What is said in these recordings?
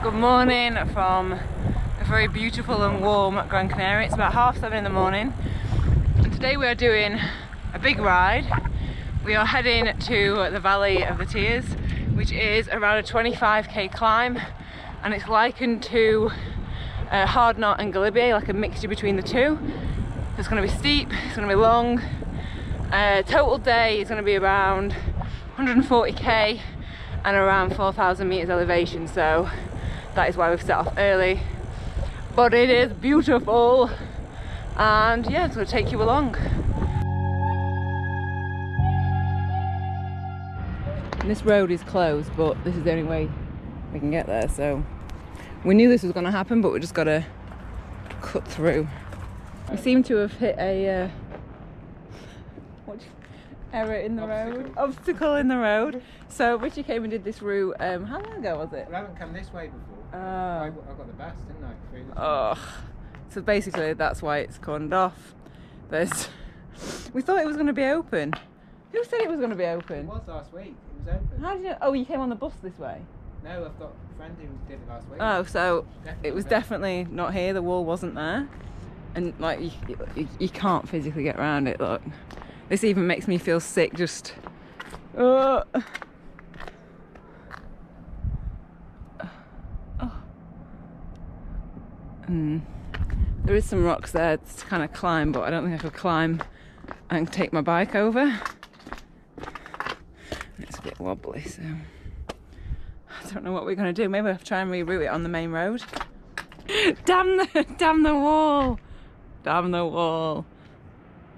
Good morning from a very beautiful and warm Gran Canaria. It's about 7:30 in the morning and today we are doing a big ride. We are heading to the Valley of the Tears, which is around a 25k climb, and it's likened to Hard Knot and Galibier, like a mixture between the two. It's going to be steep, it's going to be long. Total day is going to be around 140k and around 4,000 meters elevation, so that is why we've set off early. But it is beautiful, and yeah, it's going to take you along. And this road is closed, but this is the only way we can get there, so we knew this was going to happen, but we just got to cut through. We seem to have hit a error in the road. Obstacle in the road. So Richie came and did this route, how long ago was it? I haven't come this way before. I got the bus, didn't I? Oh, so basically that's why it's cordoned off. We thought it was going to be open. Who said it was going to be open? It was last week. It was open. How did you know? Oh, you came on the bus this way? No, I've got a friend who did it last week. Oh, so it was definitely not here. The wall wasn't there, and like you can't physically get around it. Look, this even makes me feel sick. Just oh. There is some rocks there to kind of climb, but I don't think I could climb and take my bike over. It's a bit wobbly, so I don't know what we're going to do. Maybe we'll have to try and reroute it on the main road. Damn the wall! Damn the wall!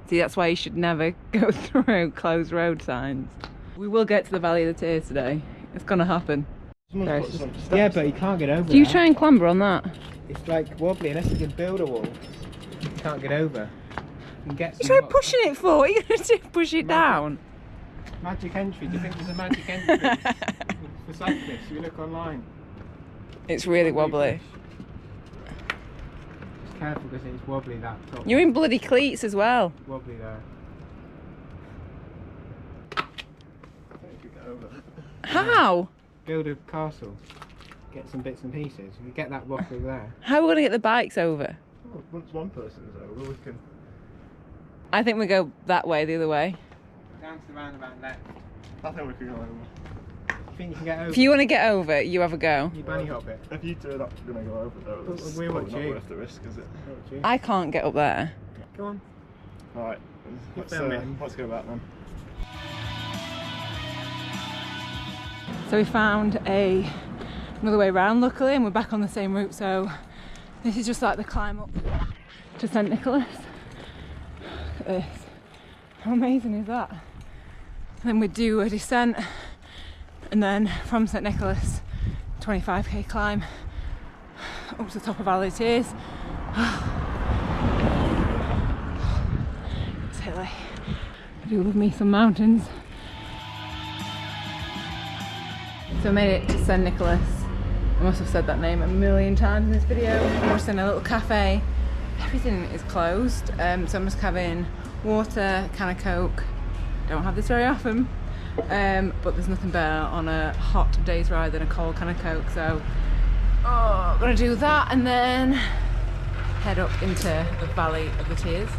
See, that's why you should never go through closed road signs. We will get to the Valley of the Tears today. It's going to happen. Yeah, but you can't get over. Do you try and clamber on that? It's like wobbly, unless you can build a wall. You can't get over. You can get You try pushing it for? What are you going to do? Push it down? Magic entry. Do you think there's a magic entry for cyclists? You look online. It's really wobbly. Just careful because it's wobbly, that top. You're in bloody cleats as well. Wobbly there. How? Build a castle. Get some bits and pieces. We get that rock over there. How are we going to get the bikes over? Well, once one person's over, we can... I think we go that way, the other way. Down to the roundabout left. I think we can go over. You think you can get over? If you want to get over, you have a go. You bunny hop it. If you two are not going to go over though, it's we want not you. worth the risk, is it? I can't get up there. Go on. Alright, let's go back then. So we found another way round, luckily, and we're back on the same route. So this is just like the climb up to St Nicholas. Look at this. How amazing is that? And then we do a descent, and then from St Nicholas, 25k climb up to the top of Valley of Tears. It's hilly. I do love me some mountains. So I made it to St Nicholas. I must have said that name a million times in this video. We're just in a little cafe. Everything is closed, so I'm just having water, can of Coke. Don't have this very often, but there's nothing better on a hot day's ride than a cold can of Coke. So I'm gonna do that and then head up into the Valley of the Tears.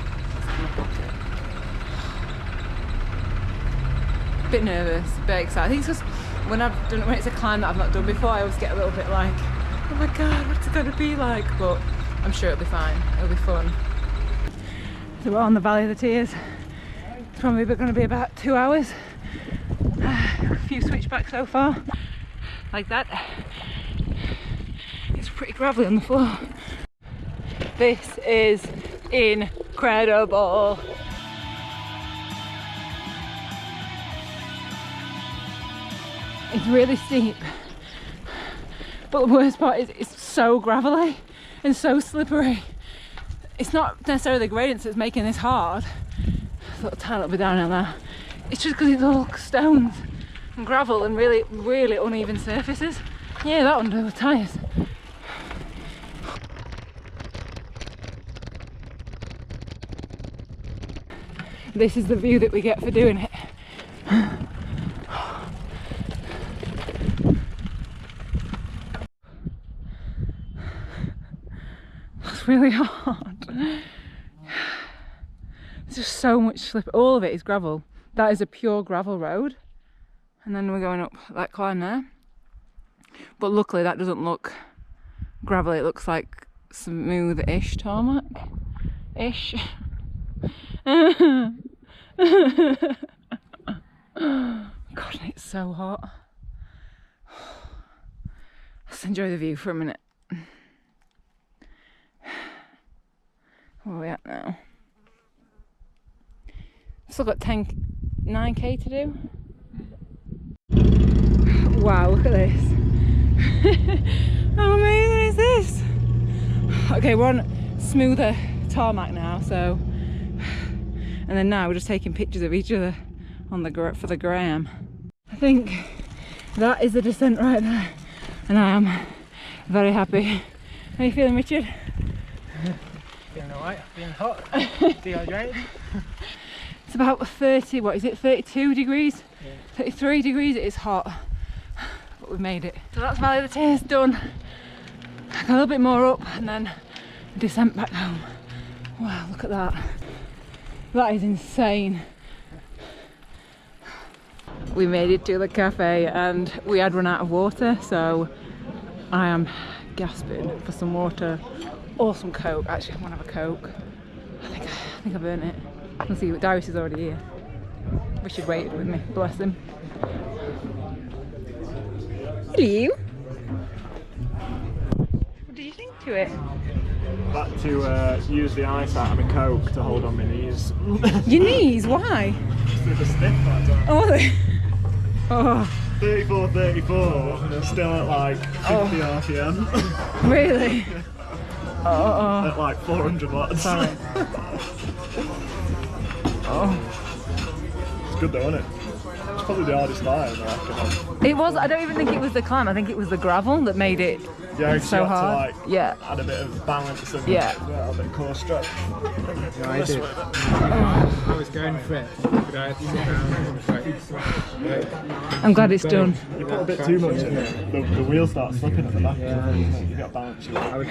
A bit nervous, a bit excited. I think it's just when it's a climb that I've not done before, I always get a little bit like, oh my god, what's it going to be like? But I'm sure it'll be fine. It'll be fun. So we're on the Valley of the Tears. It's probably going to be about 2 hours. A few switchbacks so far, like that. It's pretty gravelly on the floor. This is incredible. It's really steep, but the worst part is it's so gravelly and so slippery. It's not necessarily the gradients that's making this hard. A little tiny little bit downhill now. It's just because it's all stones and gravel and really, really uneven surfaces. Yeah, that under the tyres. This is the view that we get for doing it. It's really hard. There's just so much slip. All of it is gravel. That is a pure gravel road. And then we're going up that climb there. But luckily that doesn't look gravelly. It looks like smooth-ish tarmac. Ish. God, it's so hot. Let's enjoy the view for a minute. Where are we at now? Still got 9k to do. Wow, look at this. How amazing is this? Okay, we're on smoother tarmac now, so. And then now we're just taking pictures of each other on the for the gram. I think that is the descent right there, and I am very happy. How are you feeling, Richard? Feeling alright, feeling hot, dehydrated. It's about 30, what is it, 32 degrees? Yeah. 33 degrees, it is hot. But we've made it. So that's Valley of the Tears done. A little bit more up and then descent back home. Wow, look at that. That is insane. We made it to the cafe and we had run out of water, so I am gasping for some water or some Coke. Actually, I want to have a Coke. I think I've earned it. Let's see, Darius is already here. Richard waited with me, bless him. Hello. What did you think to it? Back to use the ice out of my Coke to hold on my knees. Your knees? Why? They're the stiff that time. Oh, are they? Oh. 34, 34, still at like 50 RPM. Really? Oh. At like 400 watts. Sorry. Oh. It's good though, isn't it? It's probably the hardest line I reckon. It was, I don't even think it was the climb, I think it was the gravel that made it so hard. To, like, yeah. add a bit of balance and Yeah. a bit of core stretch. Yeah, I did. I was going for it, but I had to sit down. I'm glad it's done. You put a bit too much in it, the wheel starts slipping at the back. You got balance. I would